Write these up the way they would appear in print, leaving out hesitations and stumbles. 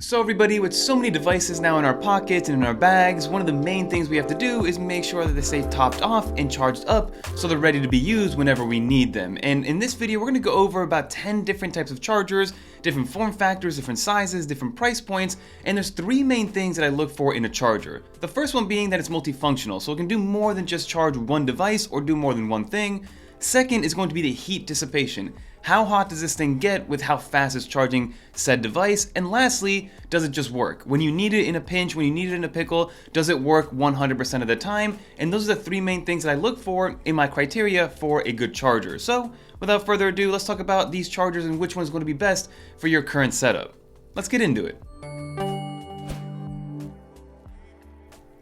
So everybody, with so many devices now in our pockets and in our bags, one of the main things we have to do is make sure that they stay topped off and charged up so they're ready to be used whenever we need them. And in this video, we're going to go over about 10 different types of chargers, different form factors, different sizes, different price points, and there's three main things that I look for in a charger. The first one being that it's multifunctional, so it can do more than just charge one device or do more than one thing. Second is going to be the heat dissipation. How hot does this thing get with how fast it's charging said device? And lastly, does it just work? When you need it in a pinch, when you need it in a pickle, does it work 100% of the time? And those are the three main things that I look for in my criteria for a good charger. So without further ado, let's talk about these chargers and which one's going to be best for your current setup. Let's get into it.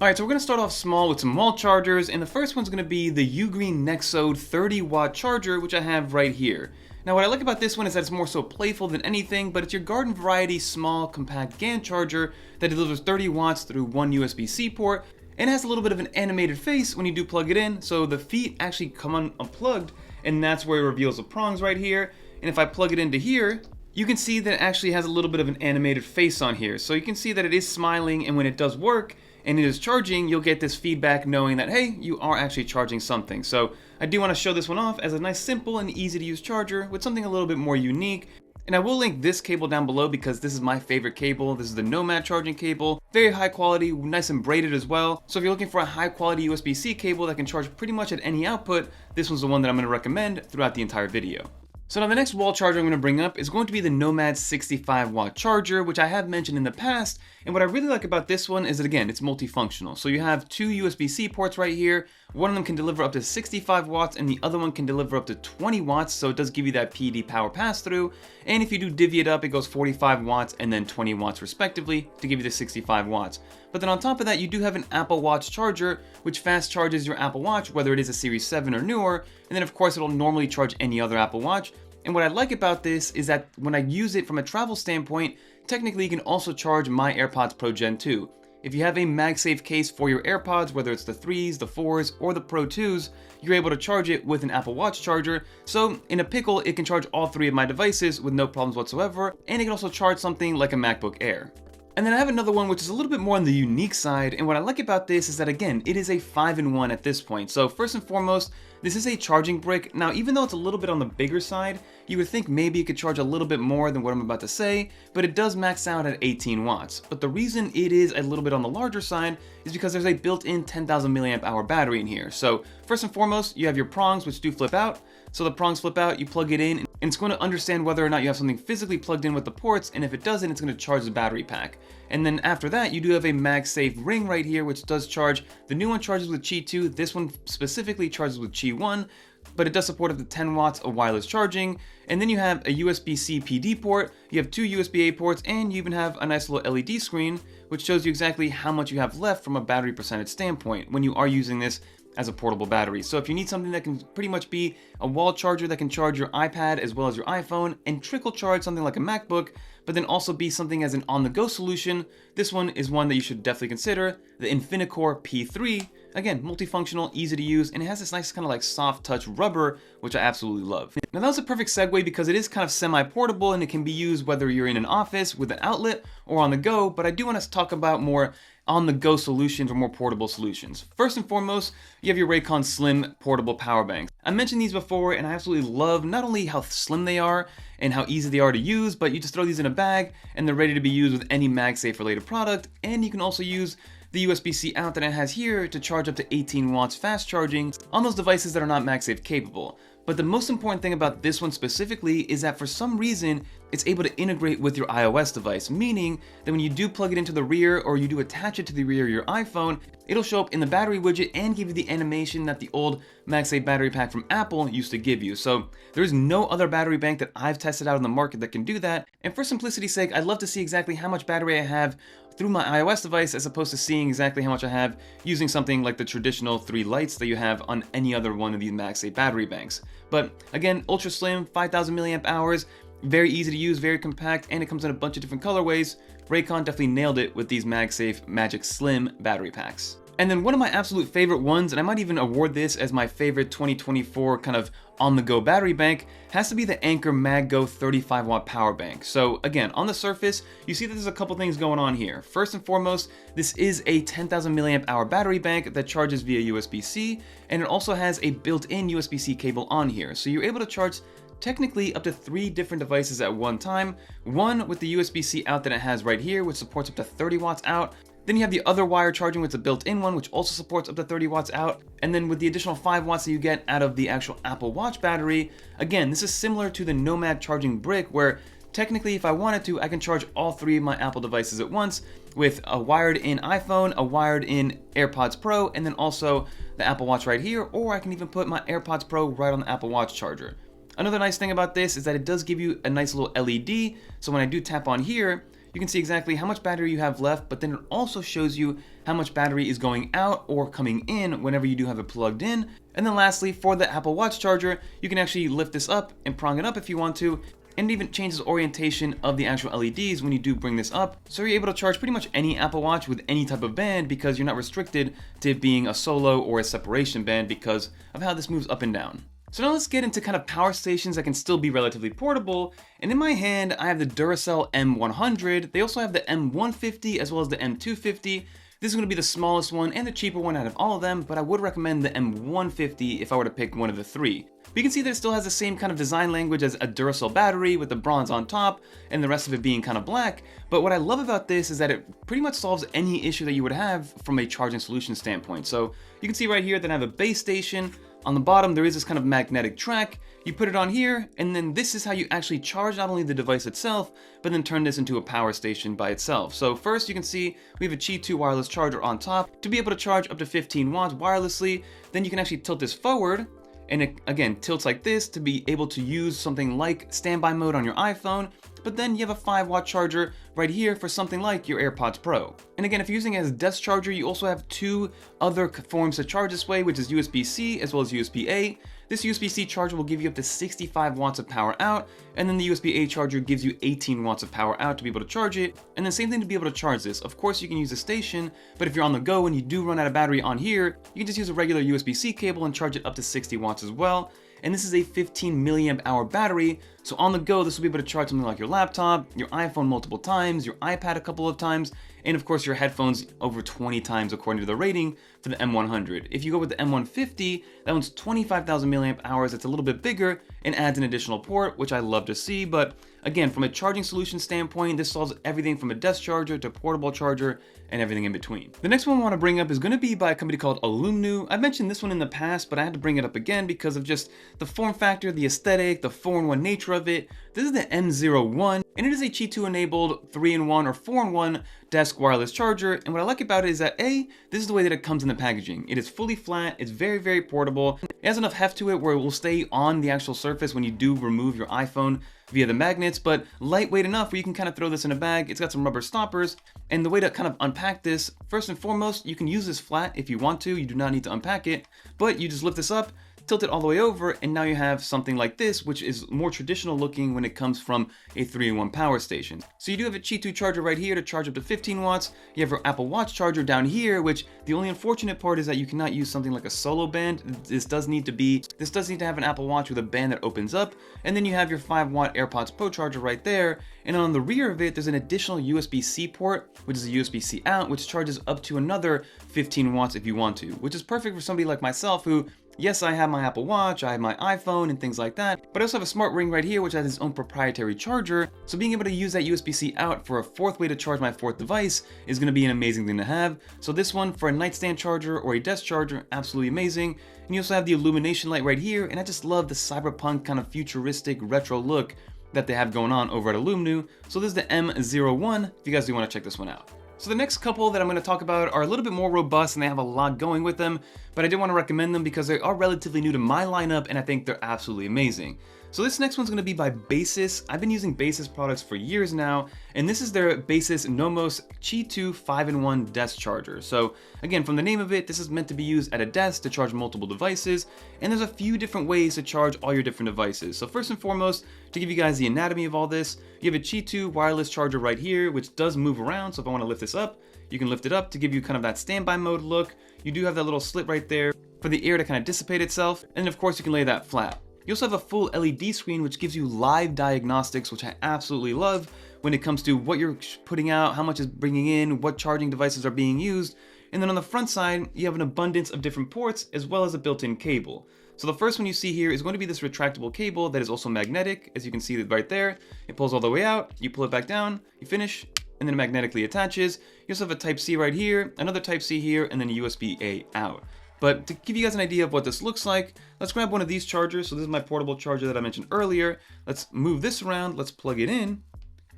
Alright, so we're going to start off small with some wall chargers, and the first one's going to be the Ugreen Nexode 30-watt charger, which I have right here. Now what I like about this one is that it's more so playful than anything, but it's your garden variety small compact GAN charger that delivers 30 watts through one USB-C port, and has a little bit of an animated face when you do plug it in, so the feet actually come unplugged, and that's where it reveals the prongs right here. And if I plug it into here, you can see that it actually has a little bit of an animated face on here, so you can see that it is smiling, and when it does work and it is charging, you'll get this feedback knowing that, hey, you are actually charging something. So I do want to show this one off as a nice, simple, and easy to use charger with something a little bit more unique. And I will link this cable down below because this is my favorite cable. This is the Nomad charging cable. Very high quality, nice and braided as well. So if you're looking for a high quality USB-C cable that can charge pretty much at any output, this one's the one that I'm going to recommend throughout the entire video. So now the next wall charger I'm going to bring up is going to be the Nomad 65-watt charger, which I have mentioned in the past. And what I really like about this one is that, again, it's multifunctional. So you have two USB-C ports right here. One of them can deliver up to 65 watts and the other one can deliver up to 20 watts. So it does give you that PD power pass-through. And if you do divvy it up, it goes 45 watts and then 20 watts respectively to give you the 65 watts. But then on top of that, you do have an Apple Watch charger, which fast charges your Apple Watch, whether it is a Series 7 or newer. And then of course, it'll normally charge any other Apple Watch. And what I like about this is that when I use it from a travel standpoint, technically you can also charge my AirPods Pro Gen 2. If you have a MagSafe case for your AirPods, whether it's the 3s, the 4s, or the Pro 2s, you're able to charge it with an Apple Watch charger. So in a pickle, it can charge all three of my devices with no problems whatsoever, and it can also charge something like a MacBook Air. And then I have another one which is a little bit more on the unique side, and what I like about this is that, again, it is a 5-in-1 at this point. So first and foremost, this is a charging brick. Now, even though it's a little bit on the bigger side, you would think maybe it could charge a little bit more than what I'm about to say, but it does max out at 18 watts. But the reason it is a little bit on the larger side is because there's a built-in 10,000 milliamp hour battery in here. So first and foremost, you have your prongs, which do flip out. So the prongs flip out, you plug it in, and it's going to understand whether or not you have something physically plugged in with the ports, and if it doesn't, it's going to charge the battery pack. And then after that, you do have a MagSafe ring right here, which does charge. The new one charges with Qi 2, this one specifically charges with Qi 1, but it does support up to 10 watts of wireless charging. And then you have a USB-C PD port, you have two USB-A ports, and you even have a nice little LED screen, which shows you exactly how much you have left from a battery percentage standpoint when you are using this as a portable battery. So if you need something that can pretty much be a wall charger that can charge your iPad as well as your iPhone and trickle charge something like a MacBook, but then also be something as an on-the-go solution, this one is one that you should definitely consider, the InfinaCore P3. Again, multifunctional, easy to use, and it has this nice kind of like soft touch rubber, which I absolutely love. Now that was a perfect segue because it is kind of semi-portable and it can be used whether you're in an office with an outlet or on the go, but I do want to talk about more on-the-go solutions or more portable solutions. First and foremost, you have your Raycon Slim portable power banks. I mentioned these before and I absolutely love not only how slim they are and how easy they are to use, but you just throw these in a bag and they're ready to be used with any MagSafe related product, and you can also use the USB-C out that it has here to charge up to 18 watts fast charging on those devices that are not MagSafe capable. But the most important thing about this one specifically is that for some reason, it's able to integrate with your iOS device, meaning that when you do plug it into the rear or you do attach it to the rear of your iPhone, it'll show up in the battery widget and give you the animation that the old MagSafe battery pack from Apple used to give you. So there's no other battery bank that I've tested out in the market that can do that. And for simplicity's sake, I'd love to see exactly how much battery I have through my iOS device as opposed to seeing exactly how much I have using something like the traditional 3 lights that you have on any other one of these MagSafe battery banks. But again, ultra slim, 5,000 milliamp hours, very easy to use, very compact, and it comes in a bunch of different colorways. Raycon definitely nailed it with these MagSafe Magic Slim battery packs. And then one of my absolute favorite ones, and I might even award this as my favorite 2024 kind of on-the-go battery bank, has to be the ANker MagGo 35-watt power bank. So again, on the surface, you see that there's a couple things going on here. First and foremost, this is a 10,000 milliamp hour battery bank that charges via USB-C, and it also has a built-in USB-C cable on here. So you're able to charge technically up to 3 different devices at one time. One with the USB-C out that it has right here, which supports up to 30 watts out. Then you have the other wire charging with the built-in one, which also supports up to 30 watts out. And then with the additional 5 watts that you get out of the actual Apple Watch battery, again, this is similar to the Nomad charging brick, where technically if I wanted to, I can charge all 3 of my Apple devices at once with a wired-in iPhone, a wired-in AirPods Pro, and then also the Apple Watch right here, or I can even put my AirPods Pro right on the Apple Watch charger. Another nice thing about this is that it does give you a nice little LED, so when I do tap on here, you can see exactly how much battery you have left, but then it also shows you how much battery is going out or coming in whenever you do have it plugged in. And then lastly, for the Apple Watch charger, you can actually lift this up and prong it up if you want to, and it even changes the orientation of the actual LEDs when you do bring this up. So you're able to charge pretty much any Apple Watch with any type of band because you're not restricted to it being a solo or a separation band because of how this moves up and down. So now let's get into kind of power stations that can still be relatively portable. And in my hand, I have the Duracell M100. They also have the M150 as well as the M250. This is going to be the smallest one and the cheaper one out of all of them, but I would recommend the M150 if I were to pick one of the 3. But you can see that it still has the same kind of design language as a Duracell battery with the bronze on top and the rest of it being kind of black. But what I love about this is that it pretty much solves any issue that you would have from a charging solution standpoint. So you can see right here that I have a base station. On the bottom, there is this kind of magnetic track. You put it on here, and then this is how you actually charge not only the device itself, but then turn this into a power station by itself. So first, you can see we have a Qi 2 wireless charger on top to be able to charge up to 15 watts wirelessly. Then you can actually tilt this forward, and it again tilts like this to be able to use something like standby mode on your iPhone. But then you have a 5-watt charger right here for something like your AirPods Pro. And again, if you're using it as a desk charger, you also have 2 other forms to charge this way, which is USB-C as well as USB-A. This USB-C charger will give you up to 65 watts of power out, and then the USB-A charger gives you 18 watts of power out to be able to charge it. And then same thing to be able to charge this. Of course, you can use a station, but if you're on the go and you do run out of battery on here, you can just use a regular USB-C cable and charge it up to 60 watts as well. And this is a 15 milliamp hour battery, so on the go this will be able to charge something like your laptop, your iPhone multiple times, your iPad a couple of times, and of course your headphones over 20 times according to the rating for the M100. If you go with the M150, that one's 25,000 milliamp hours. It's a little bit bigger and adds an additional port, which I love to see, but again, from a charging solution standpoint, this solves everything from a desk charger to portable charger and everything in between. The next one I want to bring up is going to be by a company called Alumu. I've mentioned this one in the past, but I had to bring it up again because of just the form factor, the aesthetic, the 4-in-1 nature of it. This is the M01, and it is a Qi 2 enabled 3-in-1 or 4-in-1 desk wireless charger. And what I like about it is that A, this is the way that it comes in the packaging. It is fully flat, it's very, very portable. It has enough heft to it where it will stay on the actual surface when you do remove your iPhone via the magnets, but lightweight enough where you can kind of throw this in a bag. It's got some rubber stoppers, and the way to kind of unpack this, first and foremost, you can use this flat if you want to. You do not need to unpack it, but you just lift this up, tilt it all the way over, and now you have something like this, which is more traditional looking when it comes from a 3-in-1 power station. So you do have a Qi 2 charger right here to charge up to 15 watts. You have your Apple Watch charger down here, which the only unfortunate part is that you cannot use something like a solo band. This does need to have an Apple Watch with a band that opens up. And then you have your 5-watt AirPods Pro charger right there. And on the rear of it, there's an additional USB-C port, which is a USB-C out, which charges up to another 15 watts if you want to, which is perfect for somebody like myself who, yes, I have my Apple Watch, I have my iPhone and things like that, but I also have a smart ring right here which has its own proprietary charger, so being able to use that USB-C out for a 4th way to charge my 4th device is going to be an amazing thing to have. So this one for a nightstand charger or a desk charger, absolutely amazing. And you also have the illumination light right here, and I just love the cyberpunk kind of futuristic retro look that they have going on over at Alumu. So this is the M01 if you guys do want to check this one out. So the next couple that I'm going to talk about are a little bit more robust and they have a lot going with them, but I did want to recommend them because they are relatively new to my lineup and I think they're absolutely amazing. So this next one's going to be by Baseus. I've been using Baseus products for years now, and this is their Baseus Nomos Qi 2 5-in-1 desk charger. So again, from the name of it, this is meant to be used at a desk to charge multiple devices, and there's a few different ways to charge all your different devices. So first and foremost, to give you guys the anatomy of all this, you have a Qi 2 wireless charger right here, which does move around. So if I want to lift this up, you can lift it up to give you kind of that standby mode look. You do have that little slit right there for the air to kind of dissipate itself, and of course you can lay that flat. You also have a full LED screen which gives you live diagnostics, which I absolutely love when it comes to what you're putting out, how much is bringing in, what charging devices are being used. And then on the front side, you have an abundance of different ports as well as a built-in cable. So the first one you see here is going to be this retractable cable that is also magnetic. As you can see right there, it pulls all the way out, you pull it back down, you finish, and then it magnetically attaches. You also have a Type-C right here, another Type-C here, and then a USB-A out. But to give you guys an idea of what this looks like, let's grab one of these chargers. So this is my portable charger that I mentioned earlier. Let's move this around, let's plug it in,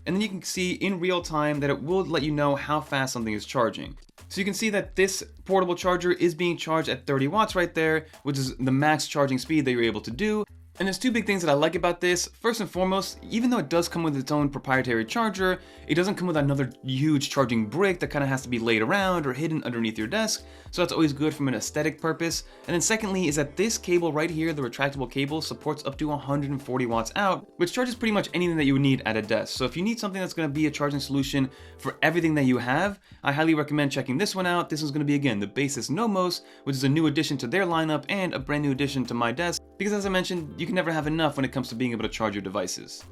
and then you can see in real time that it will let you know how fast something is charging. So you can see that this portable charger is being charged at 30 watts right there, which is the max charging speed that you're able to do. And there's two big things that I like about this. First and foremost, even though it does come with its own proprietary charger, it doesn't come with another huge charging brick that kind of has to be laid around or hidden underneath your desk. So that's always good from an aesthetic purpose. And then secondly is that this cable right here, the retractable cable, supports up to 140 watts out, which charges pretty much anything that you would need at a desk. So if you need something that's going to be a charging solution for everything that you have, I highly recommend checking this one out. This one's going to be, again, the Baseus Nomos, which is a new addition to their lineup and a brand new addition to my desk, because as I mentioned, you can never have enough when it comes to being able to charge your devices.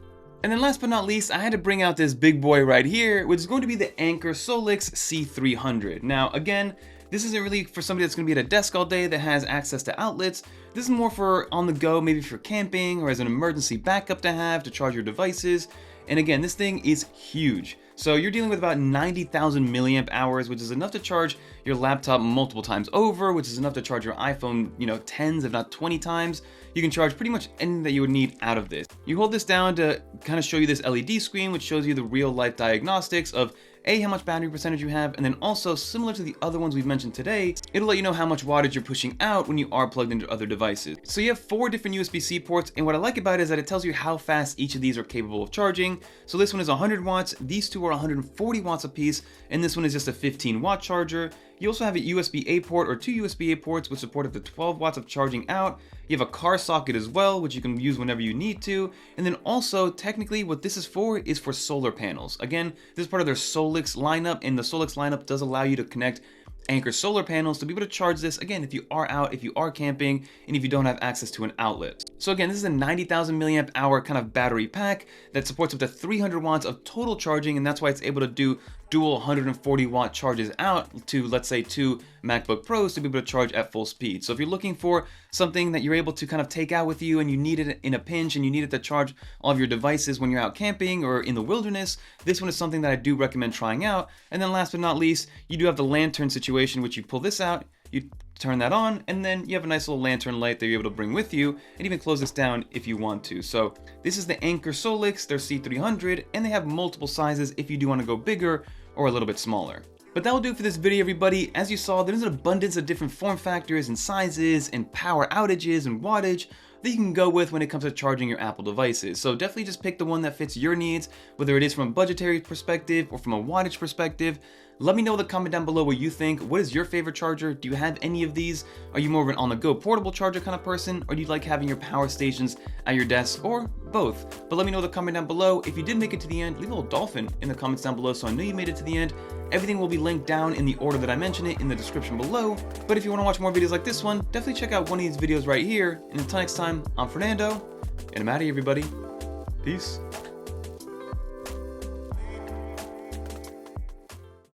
And then last but not least, I had to bring out this big boy right here, which is going to be the ANker Solix C300. Now again, this isn't really for somebody that's going to be at a desk all day that has access to outlets. This is more for on the go, maybe for camping or as an emergency backup to have to charge your devices. And again, this thing is huge. So you're dealing with about 90,000 milliamp hours, which is enough to charge your laptop multiple times over, which is enough to charge your iPhone, tens if not 20 times. You can charge pretty much anything that you would need out of this. You hold this down to kind of show you this LED screen, which shows you the real life diagnostics of how much battery percentage you have, and then also similar to the other ones we've mentioned today, it'll let you know how much wattage you're pushing out when you are plugged into other devices. So you have 4 different USB-C ports, and what I like about it is that it tells you how fast each of these are capable of charging. So this one is 100 watts, these two are 140 watts apiece, and this one is just a 15 watt charger. You also have a USB-A port or 2 USB-A ports which support up to 12 watts of charging out. You have a car socket as well, which you can use whenever you need to. And then also, technically, what this is for solar panels. Again, this is part of their Solix lineup, and the Solix lineup does allow you to connect ANker solar panels to be able to charge this, again, if you are out, if you are camping, and if you don't have access to an outlet. So again, this is a 90,000 milliamp hour kind of battery pack that supports up to 300 watts of total charging, and that's why it's able to do dual 140 watt charges out to, let's say, 2 MacBook Pros to be able to charge at full speed. So if you're looking for something that you're able to kind of take out with you and you need it in a pinch and you need it to charge all of your devices when you're out camping or in the wilderness, this one is something that I do recommend trying out. And then last but not least, you do have the lantern situation, which you pull this out, you turn that on, and then you have a nice little lantern light that you're able to bring with you, and even close this down if you want to. So this is the ANker Solix, their C300, and they have multiple sizes if you do want to go bigger or a little bit smaller. But that will do it for this video, everybody. As you saw, there's an abundance of different form factors and sizes and power outages and wattage that you can go with when it comes to charging your Apple devices. So definitely just pick the one that fits your needs, whether it is from a budgetary perspective or from a wattage perspective. Let me know in the comment down below what you think. What is your favorite charger? Do you have any of these? Are you more of an on-the-go portable charger kind of person? Or do you like having your power stations at your desk? Or both? But let me know in the comment down below. If you did make it to the end, leave a little dolphin in the comments down below so I know you made it to the end. Everything will be linked down in the order that I mentioned it in the description below. But if you want to watch more videos like this one, definitely check out one of these videos right here. And until next time, I'm Fernando, and I'm out of here, everybody. Peace.